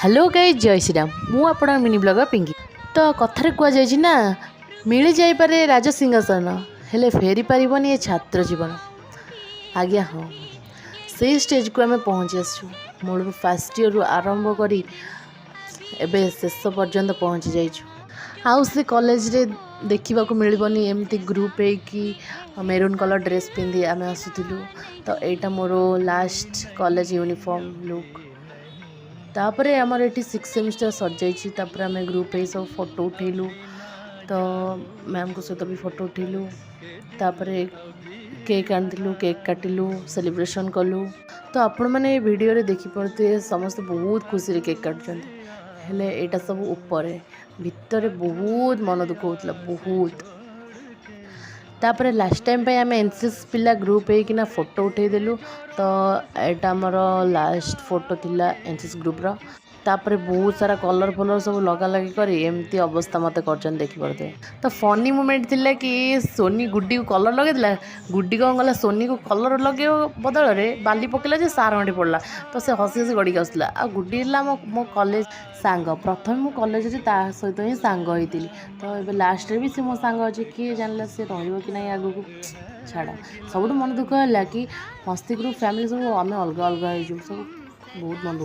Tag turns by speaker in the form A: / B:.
A: Hello guys, जय श्री राम। मु आपण मिनी ब्लॉगर पिंकी। तो कथार कहुई ना, मिल जापे राज सिंहासन हेले फेरी पारबनी ये छात्र जीवन। आज्ञा हाँ, से स्टेज को आम पहुँची आसु। मूल फास्ट इयर आरंभ करी एबे शेष पर्यंत पहुँची जाइछु। आउ से कॉलेज रे देखा मिलबनी एमती ग्रुप है मेरून कलर ड्रेस पिंधि आम आसुलु। तो यहाँ more last college uniform look. तापर आमर ये 6 सेमिस्टर सर जाइए। आम ग्रुप है सब फोटो उठेलु। तो मैम को सहित भी फोटो उठेलु। तापर केक आनिलु, केक काटिलु, सेलिब्रेशन कलु। तो आपण मैंने वीडियो रे देखी पड़ते समस्त बहुत खुशी केक काटुं। हेले एटा सब ऊपर भितर बहुत मन दुख होता बहुत। तापर लास्ट टाइम पे आम एनसीएस पिला ग्रुप होना फोटो उठेदेलु। तो यहाँ आमर लास्ट फोटो थिला एनसीएस ग्रुप रो। तापर बहुत सारा कलर फलर सब लगा लगी करी एमती अवस्था मत कर देखी पड़ते। तो फनी मोमेंट थिला कि सोनी गुड्डी को कलर लगे गुड्डी कौन गला सोनी को कलर लगे बदल में बाली पकेला जे सार माटी पड़ा। तो से हसी हसी गड़ी आसला। आ गुड्डी मो कॉलेज सांग प्रथम मो कॉलेज सहित ही सांग होती। तो ये लास्ट रे भी सी मो सांग अच्छे किए जानला सी रही कि नहीं आगू छाड़ा। सब मन दुख है कि मस्ती ग्रुप फैमिली सब आम अलग अलग हो सब बहुत मन दुख।